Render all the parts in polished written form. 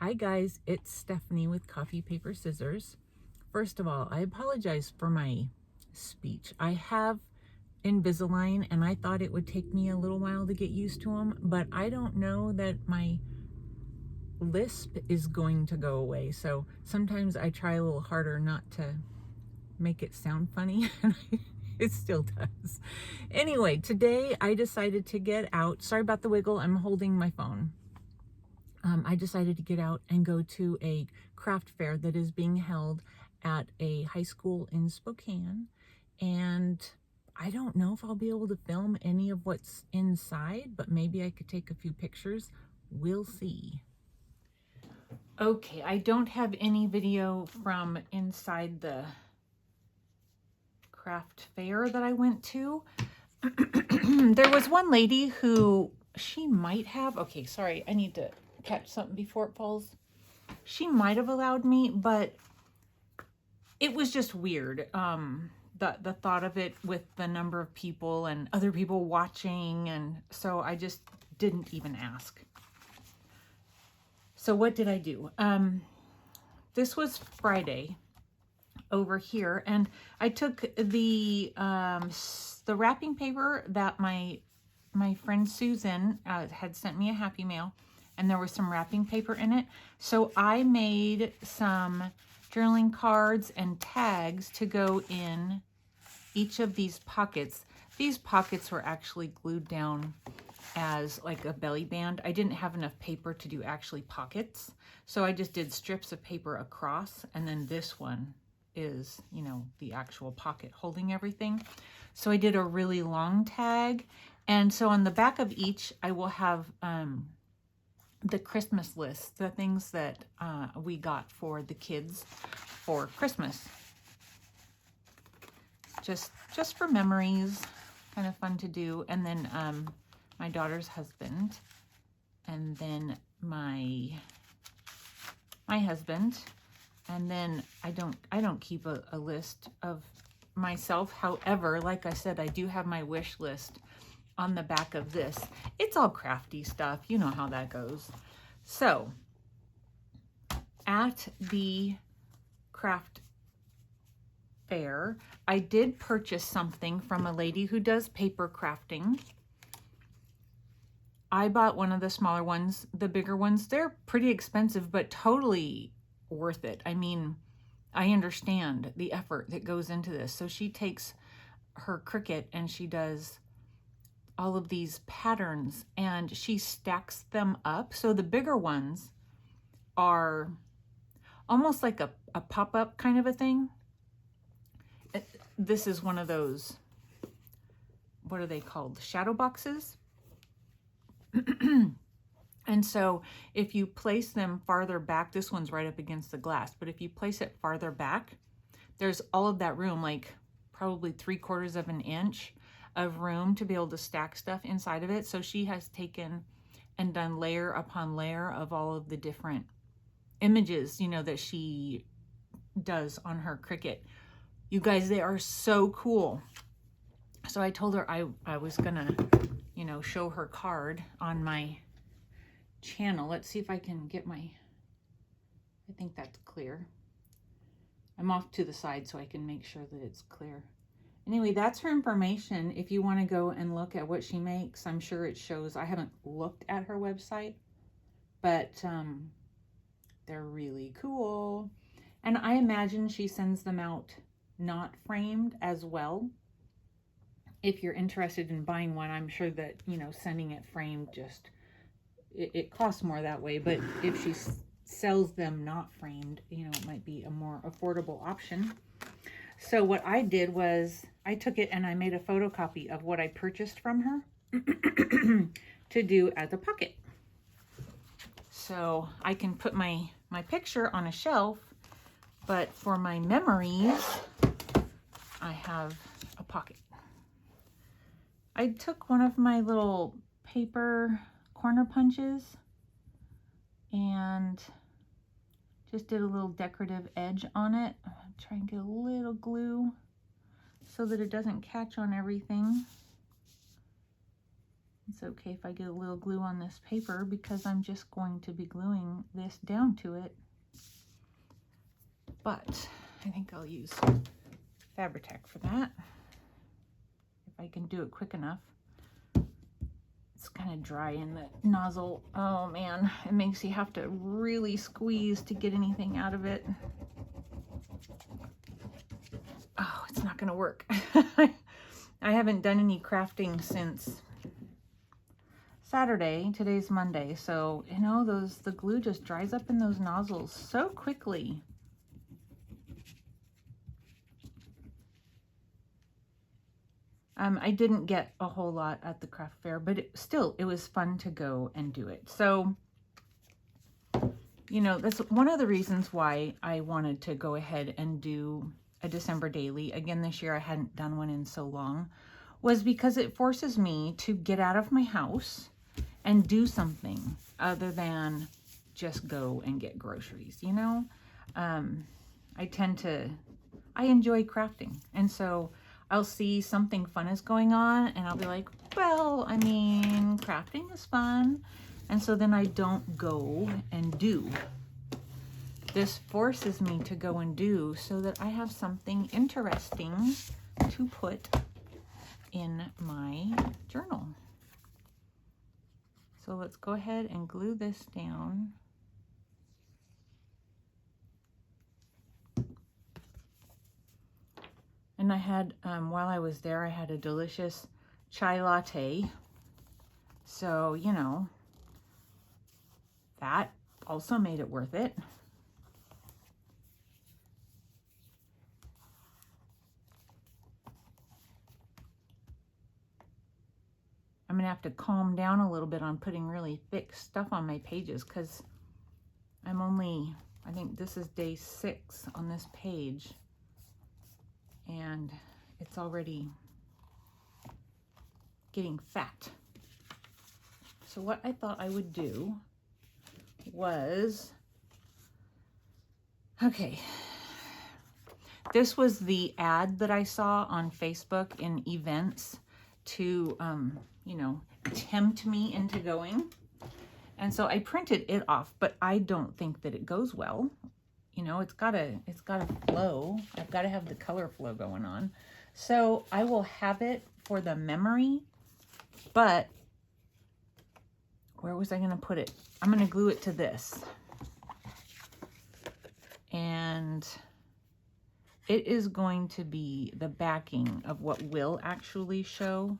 Hi guys, it's Stephanie with Coffee Paper Scissors. First of all, I apologize for my speech. I have Invisalign and I thought it would take me a little while to get used to them, but I don't know that my lisp is going to go away. So sometimes I try a little harder not to make it sound funny and it still does. Anyway, today I decided to get out. Sorry about the wiggle, I'm holding my phone. I decided to get out and go to a craft fair that is being held at a high school in Spokane. And I don't know if I'll be able to film any of what's inside, but maybe I could take a few pictures. We'll see. Okay, I don't have any video from inside the craft fair that I went to. There was one lady who, she might have, okay, sorry, I need to catch something before it falls. She might have allowed me, but it was just weird. The thought of it with the number of people and other people watching, and so I just didn't even ask. So what did I do? This was Friday over here, and I took the wrapping paper that my friend Susan had sent me a happy mail, and there was some wrapping paper in it. So I made some journaling cards and tags to go in each of these pockets. These pockets were actually glued down as like a belly band. I didn't have enough paper to do actually pockets, so I just did strips of paper across, and then this one is, you know, the actual pocket holding everything. So I did a really long tag, and so on the back of each I will have the Christmas list, the things that we got for the kids for Christmas. Just for memories, kind of fun to do. And then my daughter's husband, and then my husband, and then I don't keep a list of myself. However, like I said, I do have my wish list on the back of this. It's all crafty stuff. You know how that goes. So at the craft fair, I did purchase something from a lady who does paper crafting. I bought one of the smaller ones. The bigger ones, they're pretty expensive, but totally worth it. I mean, I understand the effort that goes into this. So she takes her Cricut and she does all of these patterns and she stacks them up. So the bigger ones are almost like a pop-up kind of a thing. This is one of those, what are they called? Shadow boxes. And so if you place them farther back, this one's right up against the glass, but if you place it farther back, there's all of that room, like probably 3/4 of an inch of room to be able to stack stuff inside of it. So she has taken and done layer upon layer of all of the different images, you know, that she does on her Cricut. You guys, they are so cool. So I told her I was gonna, you know, show her card on my channel. Let's see if I can get I think that's clear. I'm off to the side so I can make sure that it's clear. Anyway, that's her information. If you want to go and look at what she makes, I'm sure it shows. I haven't looked at her website, but they're really cool. And I imagine she sends them out not framed as well. If you're interested in buying one, I'm sure that, you know, sending it framed just, it costs more that way. But if she sells them not framed, you know, it might be a more affordable option. So what I did was I took it and I made a photocopy of what I purchased from her to do as a pocket. So I can put my picture on a shelf, but for my memories, I have a pocket. I took one of my little paper corner punches and just did a little decorative edge on it. Try and get a little glue so that it doesn't catch on everything. It's okay if I get a little glue on this paper because I'm just going to be gluing this down to it. But I think I'll use Fabri-Tac for that, if I can do it quick enough. It's kind of dry in the nozzle. Oh man, it makes you have to really squeeze to get anything out of it. Oh, it's not gonna work. I haven't done any crafting since Saturday. Today's Monday, so you know, the glue just dries up in those nozzles so quickly. I didn't get a whole lot at the craft fair, but it was fun to go and do it. So, you know, that's one of the reasons why I wanted to go ahead and do a December daily. Again, this year I hadn't done one in so long, was because it forces me to get out of my house and do something other than just go and get groceries, you know? I enjoy crafting. And so I'll see something fun is going on and I'll be like, well, I mean, crafting is fun. And so then I don't go and do. This forces me to go and do so that I have something interesting to put in my journal. So let's go ahead and glue this down. And I had, while I was there, I had a delicious chai latte. So, you know, that also made it worth it. I'm gonna have to calm down a little bit on putting really thick stuff on my pages because I'm only, I think this is day 6 on this page. And it's already getting fat. So what I thought I would do was, okay, this was the ad that I saw on Facebook in events to, you know, tempt me into going. And so I printed it off, but I don't think that it goes well. You know, it's gotta flow. I've got to have the color flow going on. So I will have it for the memory, but where was I gonna put it? I'm gonna glue it to this. And it is going to be the backing of what will actually show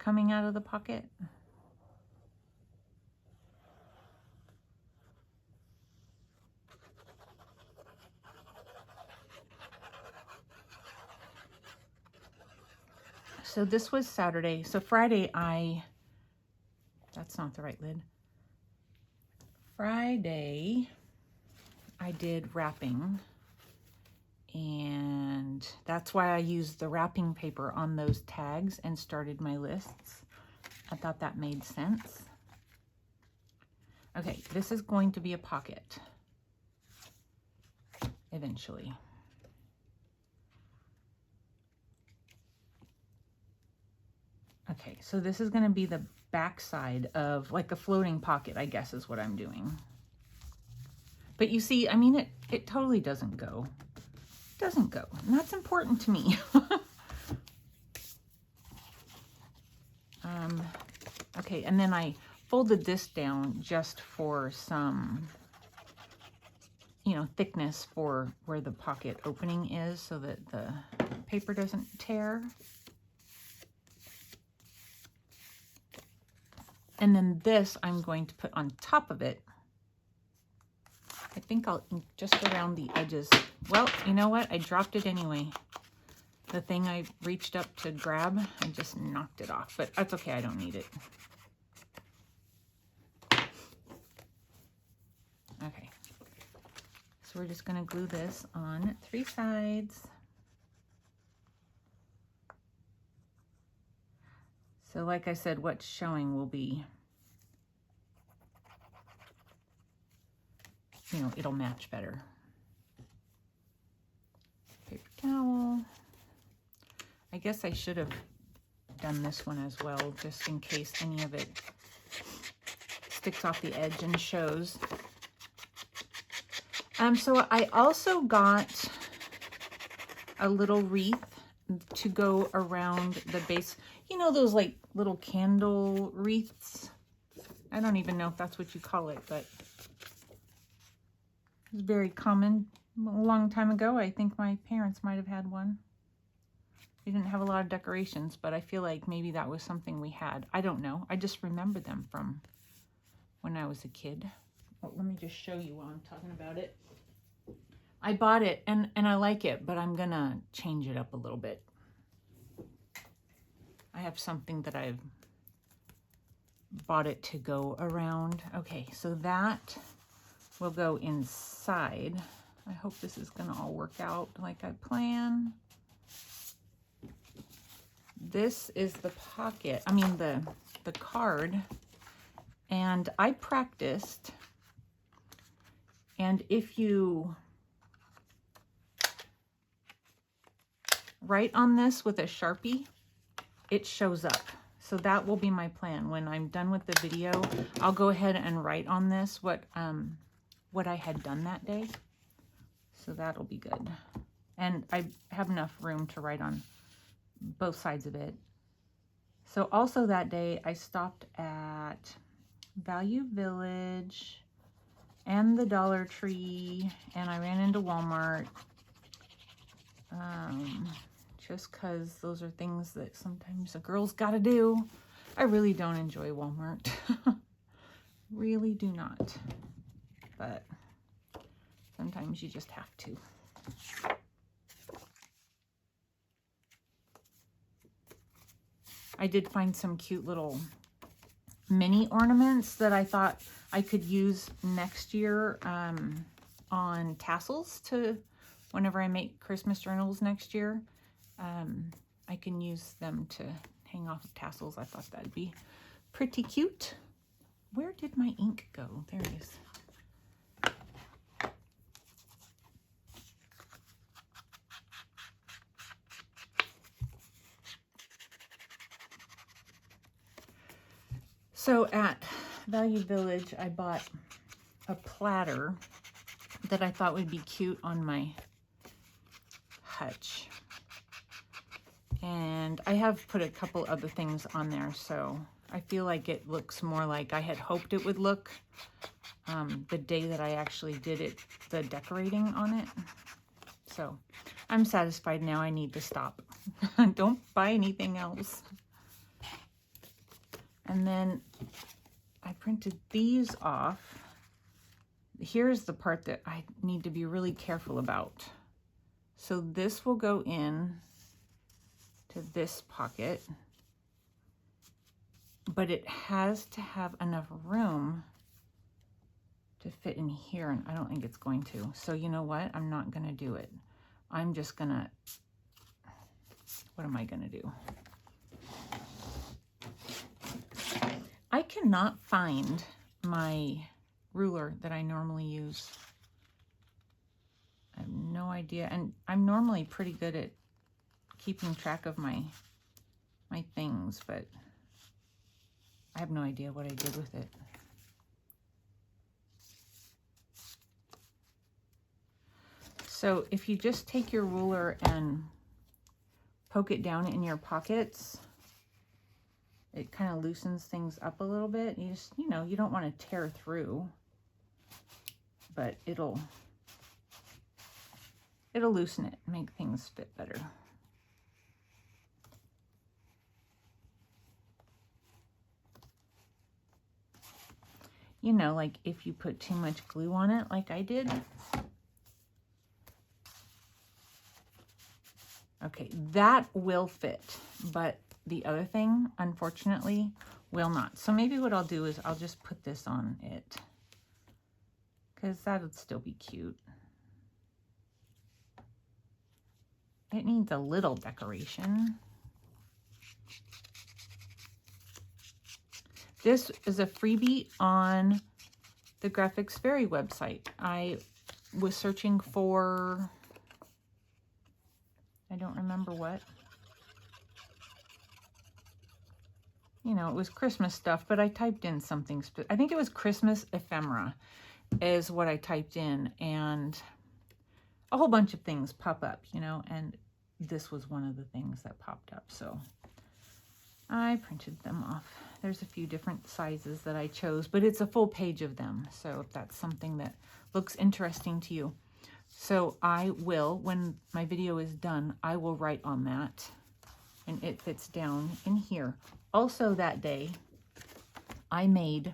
coming out of the pocket. So this was Saturday. So Friday that's not the right lid. Friday I did wrapping, and that's why I used the wrapping paper on those tags and started my lists. I thought that made sense. Okay, this is going to be a pocket eventually. Okay, so this is going to be the back side of like a floating pocket, I guess is what I'm doing. But you see, I mean, it totally doesn't go. It doesn't go. And that's important to me. Okay, and then I folded this down just for some, you know, thickness for where the pocket opening is so that the paper doesn't tear. And then this I'm going to put on top of it. I think I'll ink just around the edges. Well, you know what? I dropped it anyway. The thing I reached up to grab, I just knocked it off, but that's okay. I don't need it. Okay. So we're just going to glue this on 3 sides. So like I said, what's showing will be, you know, it'll match better. Paper towel. I guess I should have done this one as well, just in case any of it sticks off the edge and shows. So I also got a little wreath to go around the base. You know those like little candle wreaths? I don't even know if that's what you call it, but it's very common a long time ago. I think my parents might have had one. We didn't have a lot of decorations, but I feel like maybe that was something we had. I don't know. I just remember them from when I was a kid. Well, let me just show you while I'm talking about it. I bought it and I like it, but I'm gonna change it up a little bit. I have something that I've bought it to go around. Okay, so that will go inside. I hope this is gonna all work out like I plan. This is the pocket, I mean the card, and I practiced, and if you write on this with a Sharpie, it shows up. So that will be my plan. When I'm done with the video, I'll go ahead and write on this what I had done that day. So that'll be good. And I have enough room to write on both sides of it. So also that day I stopped at Value Village and the Dollar Tree, and I ran into Walmart. Just because those are things that sometimes a girl's got to do. I really don't enjoy Walmart. Really do not. But sometimes you just have to. I did find some cute little mini ornaments that I thought I could use next year on tassels to whenever I make Christmas journals next year. I can use them to hang off of tassels. I thought that'd be pretty cute. Where did my ink go? There it is. So at Value Village, I bought a platter that I thought would be cute on my hutch. And I have put a couple other things on there, so I feel like it looks more like I had hoped it would look the day that I actually did it, the decorating on it. So I'm satisfied now. I need to stop. Don't buy anything else. And then I printed these off. Here's the part that I need to be really careful about. So this will go in to this pocket, but it has to have enough room to fit in here, and I don't think it's going to. So you know what? I'm not gonna do it. I'm just gonna, what am I gonna do? I cannot find my ruler that I normally use. I have no idea, and I'm normally pretty good at keeping track of my things, but I have no idea what I did with it. So if you just take your ruler and poke it down in your pockets, it kind of loosens things up a little bit. You just, you know, you don't want to tear through, but it'll loosen it, make things fit better. You know, like if you put too much glue on it, like I did. Okay, that will fit, but the other thing, unfortunately, will not. So maybe what I'll do is I'll just put this on it, because that would still be cute. It needs a little decoration. This is a freebie on the Graphics Fairy website. I was searching for, I don't remember what. you know, it was Christmas stuff, but I typed in something. I think it was Christmas ephemera is what I typed in, and a whole bunch of things pop up, you know, and this was one of the things that popped up. So I printed them off. There's a few different sizes that I chose, but it's a full page of them. So if that's something that looks interesting to you. So I will, when my video is done, I will write on that, and it fits down in here. Also that day, I made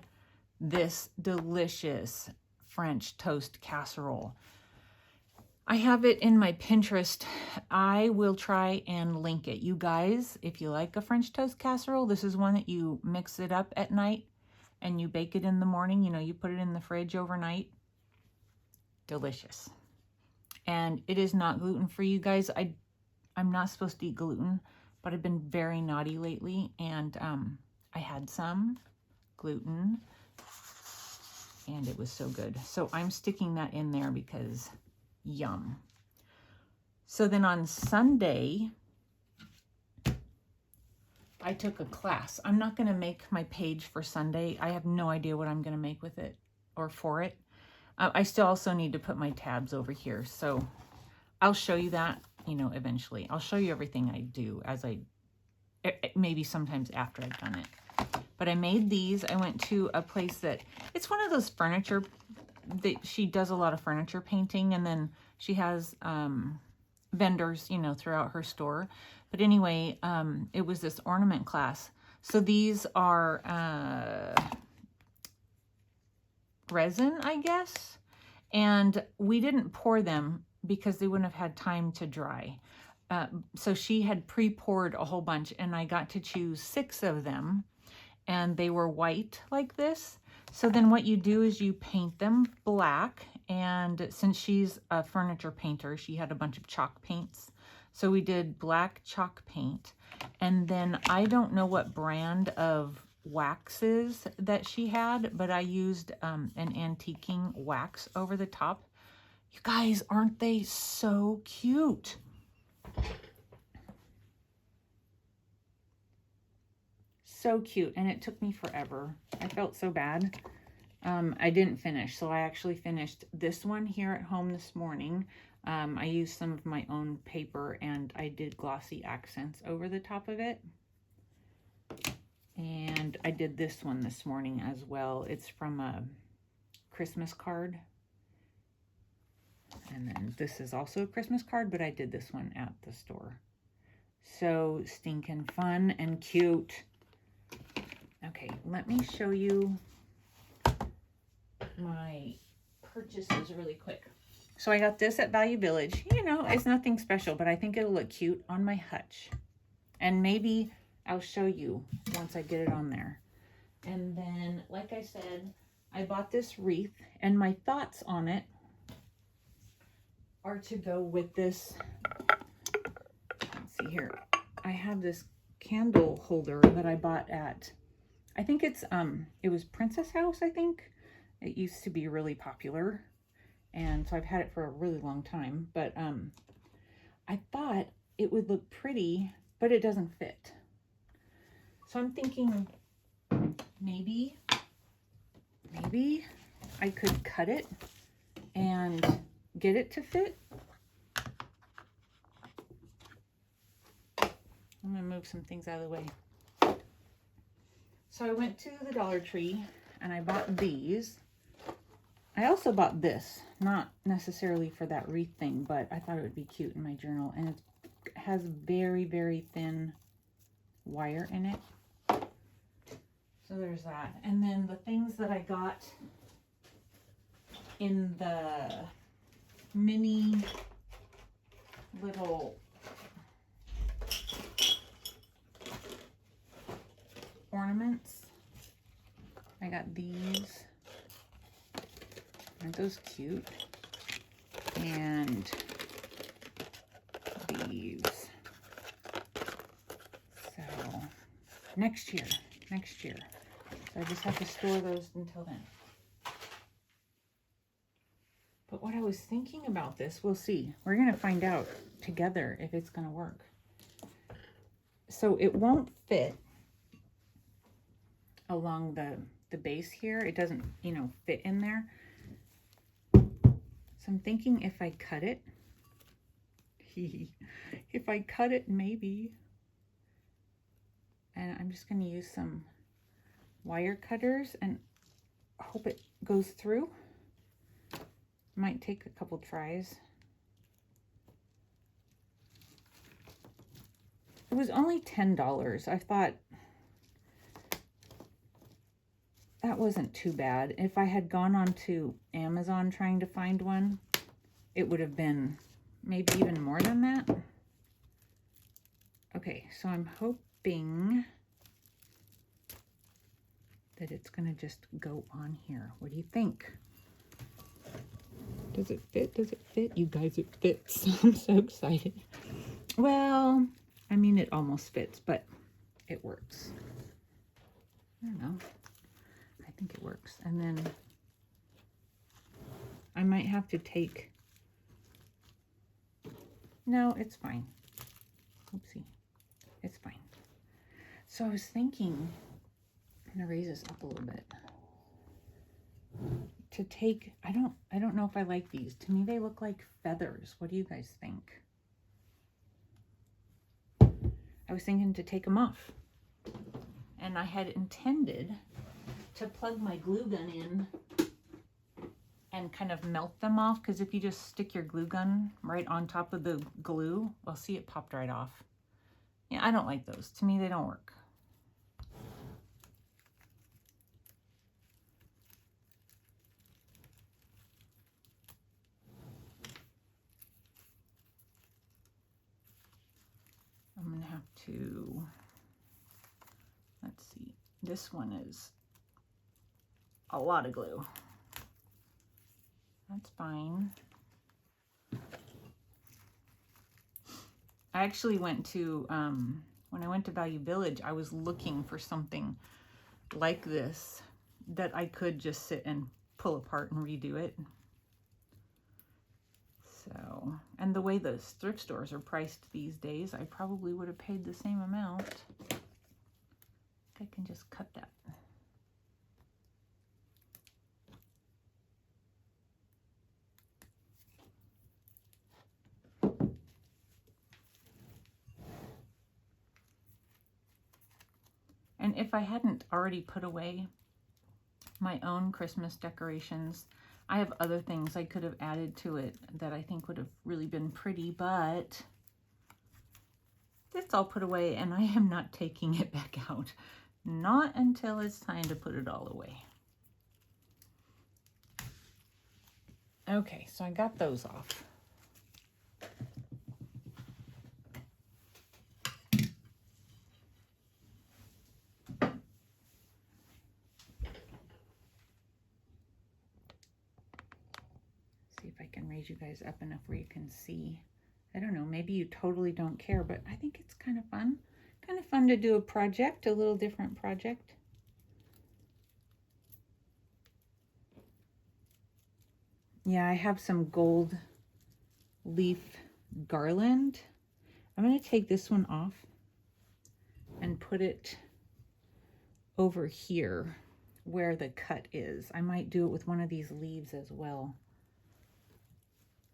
this delicious French toast casserole. I have it in my Pinterest. I will try and link it. You guys, if you like a French toast casserole, this is one that you mix it up at night and you bake it in the morning. You know, you put it in the fridge overnight. Delicious. And it is not gluten-free, you guys. I'm not supposed to eat gluten, but I've been very naughty lately, and I had some gluten, and it was so good. So I'm sticking that in there because yum. So then on Sunday, I took a class. I'm not going to make my page for Sunday. I have no idea what I'm going to make with it or for it. I still also need to put my tabs over here. So I'll show you that, you know, eventually. I'll show you everything I do as maybe sometimes after I've done it. But I made these. I went to a place that, it's one of those furniture, she does a lot of furniture painting, and then she has vendors, you know, throughout her store. But anyway, it was this ornament class. So these are resin, I guess, and we didn't pour them because they wouldn't have had time to dry. So she had pre-poured a whole bunch, and I got to choose 6 of them, and they were white like this. So then what you do is you paint them black, and since she's a furniture painter, she had a bunch of chalk paints. So we did black chalk paint, and then I don't know what brand of waxes that she had, but I used an antiquing wax over the top. You guys, aren't they so cute? So cute, and it took me forever. I felt so bad. I didn't finish, so I actually finished this one here at home this morning. I used some of my own paper, and I did glossy accents over the top of it. And I did this one this morning as well. It's from a Christmas card. And then this is also a Christmas card, but I did this one at the store. So stinking fun and cute. Okay, let me show you my purchases really quick. So I got this at Value Village. You know, it's nothing special, but I think it'll look cute on my hutch. And maybe I'll show you once I get it on there. And then, like I said, I bought this wreath, and my thoughts on it are to go with this. Let's see here. I have this candle holder that I bought at, I think it's, it was Princess House, I think. It used to be really popular, and so I've had it for a really long time, but I thought it would look pretty, but it doesn't fit. So I'm thinking maybe I could cut it and get it to fit. I'm gonna move some things out of the way. So I went to the Dollar Tree and I bought these. I also bought this, not necessarily for that wreath thing, but I thought it would be cute in my journal, and it has very, very thin wire in it. So there's that. And then the things that I got in the mini little ornaments. I got these. Aren't those cute? And these. So next year. So I just have to store those until then. But what I was thinking about this, we'll see. We're going to find out together if it's going to work. So it won't fit along the base here. It doesn't, you know, fit in there. So I'm thinking if I cut it, if I cut it maybe, and I'm just going to use some wire cutters and hope it goes through. Might take a couple tries. It was only $10. I thought that wasn't too bad. If I had gone on to Amazon trying to find one, it would have been maybe even more than that. Okay, so I'm hoping that it's gonna just go on here. What do you think? Does it fit? Does it fit? You guys, it fits. I'm so excited. Well, I mean, it almost fits, but it works. I don't know. I think it works. And then I might have to take, no, it's fine. Oopsie. It's fine. So I was thinking, I'm gonna raise this up a little bit. To take, I don't know if I like these. To me, they look like feathers. What do you guys think? I was thinking to take them off. And I had intended to plug my glue gun in and kind of melt them off, because if you just stick your glue gun right on top of the glue, well, see, it popped right off. Yeah, I don't like those. To me, they don't work. I'm gonna have to, let's see, this one is a lot of glue. That's fine. I actually went to, when I went to Value Village, I was looking for something like this that I could just sit and pull apart and redo it. So, and the way the thrift stores are priced these days, I probably would have paid the same amount. I can just cut that. And if I hadn't already put away my own Christmas decorations, I have other things I could have added to it that I think would have really been pretty, but it's all put away and I am not taking it back out. Not until it's time to put it all away. Okay, so I got those off. See if I can raise you guys up enough where you can see. I don't know, maybe you totally don't care, but I think it's kind of fun. Kind of fun to do a project, a little different project. Yeah, I have some gold leaf garland. I'm going to take this one off and put it over here where the cut is. I might do it with one of these leaves as well.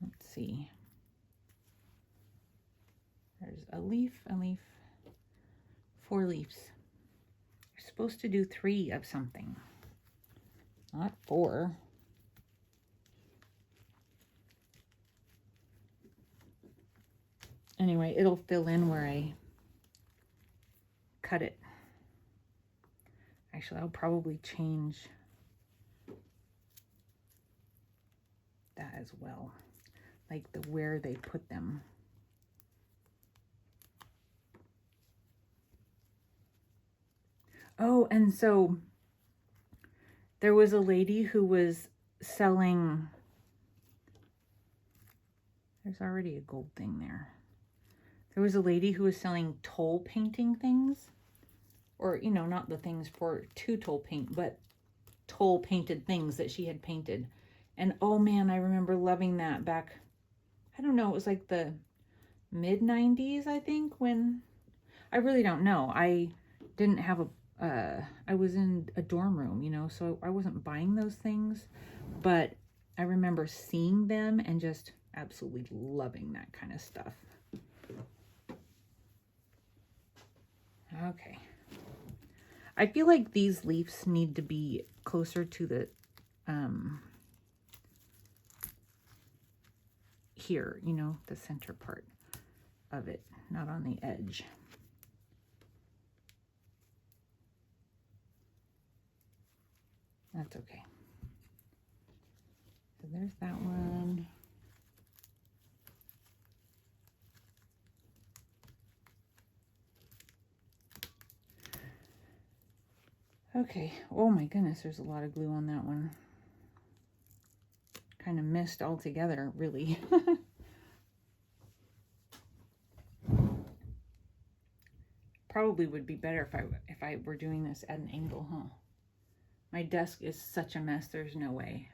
Let's see. There's a leaf, 4 leaves. You're supposed to do 3 of something, not 4. Anyway, it'll fill in where I cut it. Actually, I'll probably change that as well, like the where they put them. Oh, and so there was a lady who was selling, there's already a gold thing there. There was a lady who was selling toll painting things, or, you know, not the things for to toll paint, but toll painted things that she had painted. And oh man, I remember loving that back, I don't know, it was like the mid 90s, I think, when, I really don't know. I didn't have I was in a dorm room, you know, so I wasn't buying those things, but I remember seeing them and just absolutely loving that kind of stuff. Okay. I feel like these leaves need to be closer to the, here, you know, the center part of it, not on the edge. That's okay. So there's that one. Okay. Oh my goodness, there's a lot of glue on that one. Kind of missed altogether, really. Probably would be better if I were doing this at an angle, huh? My desk is such a mess. There's no way.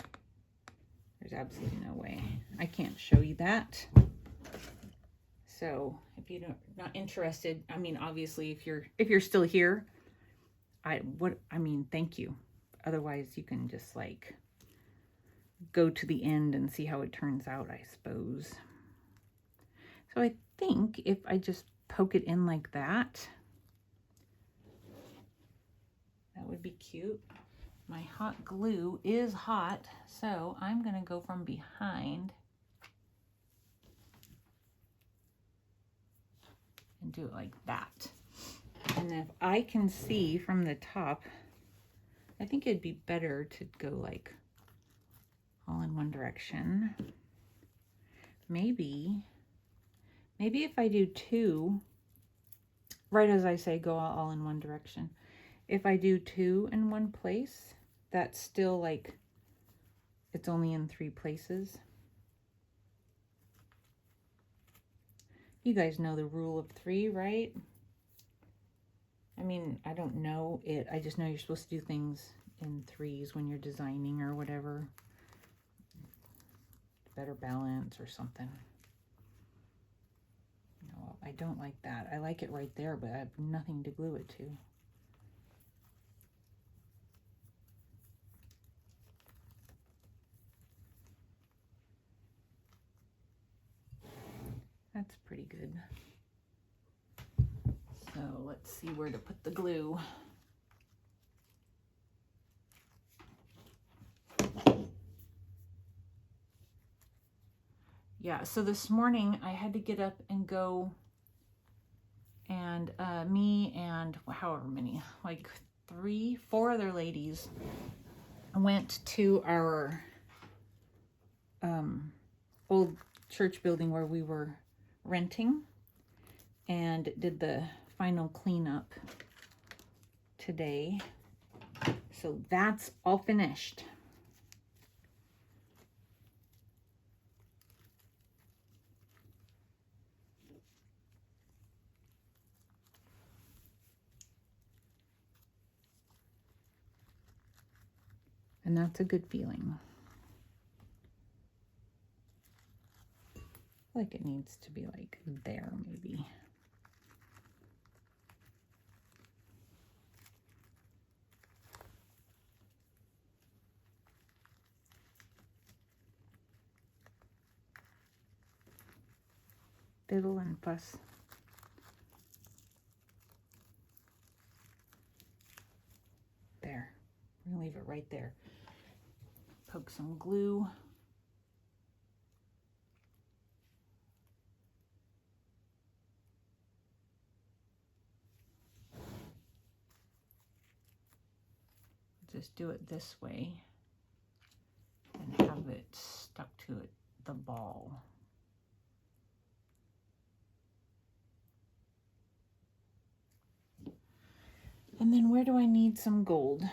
There's absolutely no way. I can't show you that. So if you're not interested, I mean, obviously, if you're still here, thank you. Otherwise, you can just like go to the end and see how it turns out, I suppose. So I think if I just poke it in like that, that would be cute. My hot glue is hot, so I'm gonna go from behind and do it like that. And if I can see from the top, I think it'd be better to go like all in one direction. Maybe if I do two, right as I say, go all in one direction. If I do two in one place, that's still like, it's only in 3 places. You guys know the rule of 3, right? I mean, I don't know it. I just know you're supposed to do things in 3s when you're designing or whatever. Better balance or something. No, I don't like that. I like it right there, but I have nothing to glue it to. That's pretty good. So let's see where to put the glue. Yeah, so this morning I had to get up and go, and me and however many, like 3, 4 other ladies went to our old church building where we were renting and did the final cleanup today. So that's all finished. And that's a good feeling. I feel like it needs to be like there, maybe. Fiddle and fuss. There. We're gonna leave it right there. Poke some glue. Just do it this way and have it stuck to it, the ball. And then where do I need some gold?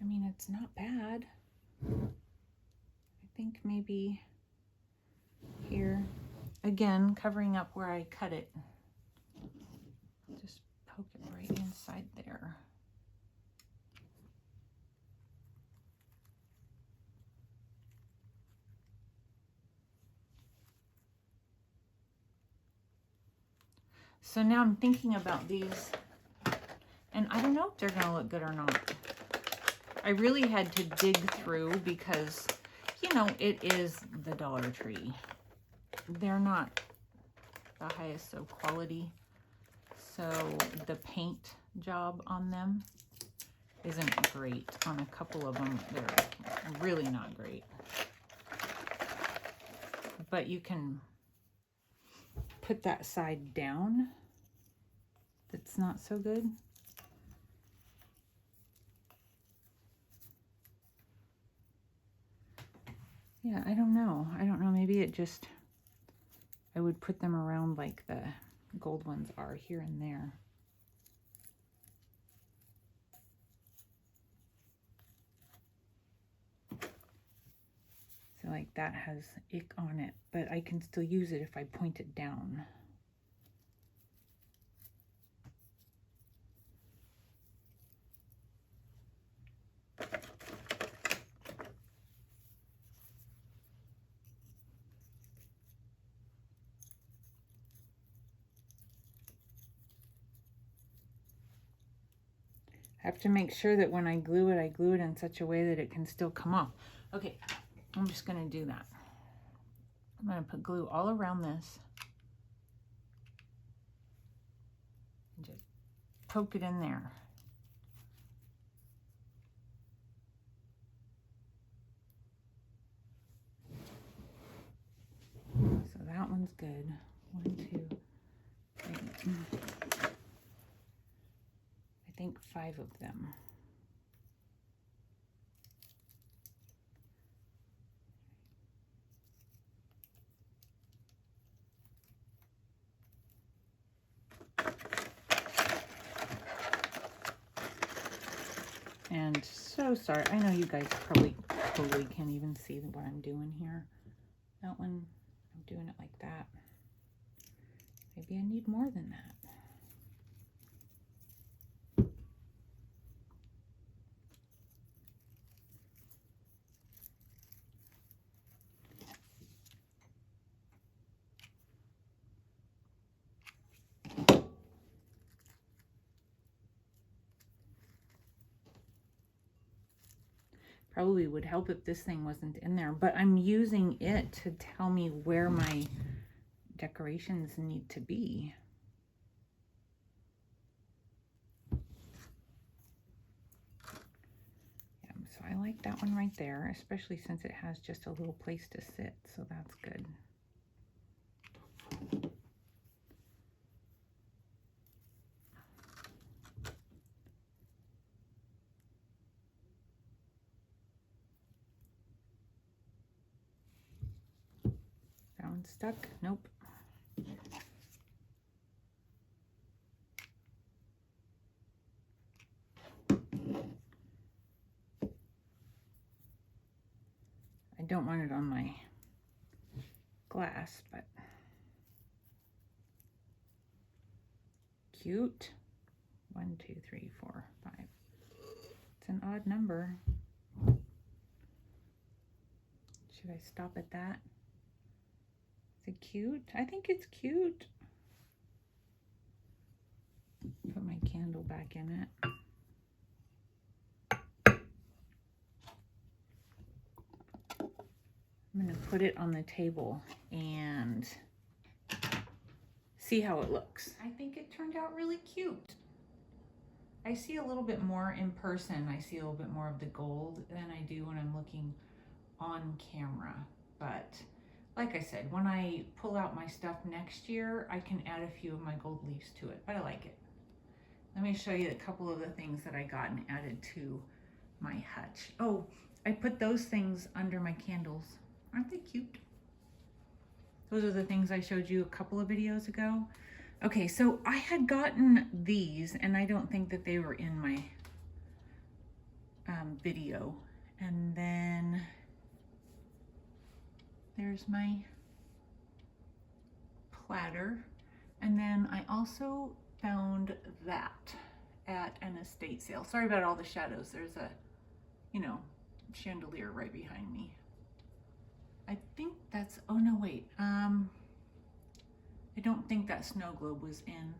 I mean, it's not bad. I think maybe here. Again, covering up where I cut it. Just poke it right inside there. So now I'm thinking about these, and I don't know if they're gonna look good or not. I really had to dig through because, you know, it is the Dollar Tree. They're not the highest of quality. So the paint job on them isn't great. On a couple of them, they're really not great. But you can put that side down that's not so good. Yeah, I don't know. Maybe it just, I would put them around like the gold ones are here and there. So like that has ick on it, but I can still use it if I point it down. I have to make sure that when I glue it in such a way that it can still come off. Okay, I'm just gonna do that. I'm gonna put glue all around this and just poke it in there. So that one's good. 1, 2, 3. I think 5 of them. And so sorry, I know you guys probably totally can't even see what I'm doing here. That one, I'm doing it like that. Maybe I need more than that. Probably would help if this thing wasn't in there, but I'm using it to tell me where my decorations need to be. Yeah, so I like that one right there, especially since it has just a little place to sit, so that's good. That one's stuck? Nope. I don't want it on my glass, but cute. 1, 2, 3, 4, 5. It's an odd number. Should I stop at that? Is it cute? I think it's cute. Put my candle back in it. I'm going to put it on the table and see how it looks. I think it turned out really cute. I see a little bit more in person. I see a little bit more of the gold than I do when I'm looking on camera. But like I said, when I pull out my stuff next year, I can add a few of my gold leaves to it, but I like it. Let me show you a couple of the things that I got and added to my hutch. Oh, I put those things under my candles. Aren't they cute? Those are the things I showed you a couple of videos ago. Okay, so I had gotten these, and I don't think that they were in my video. And then there's my platter. And then I also found that at an estate sale. Sorry about all the shadows. There's a, you know, chandelier right behind me. I think that's, oh no, wait. I don't think that snow globe was in.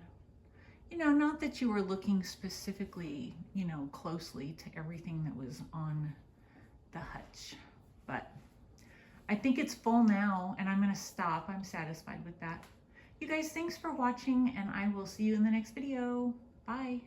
You know, not that you were looking specifically, you know, closely to everything that was on the hutch, but I think it's full now and I'm going to stop. I'm satisfied with that. You guys, thanks for watching and I will see you in the next video. Bye.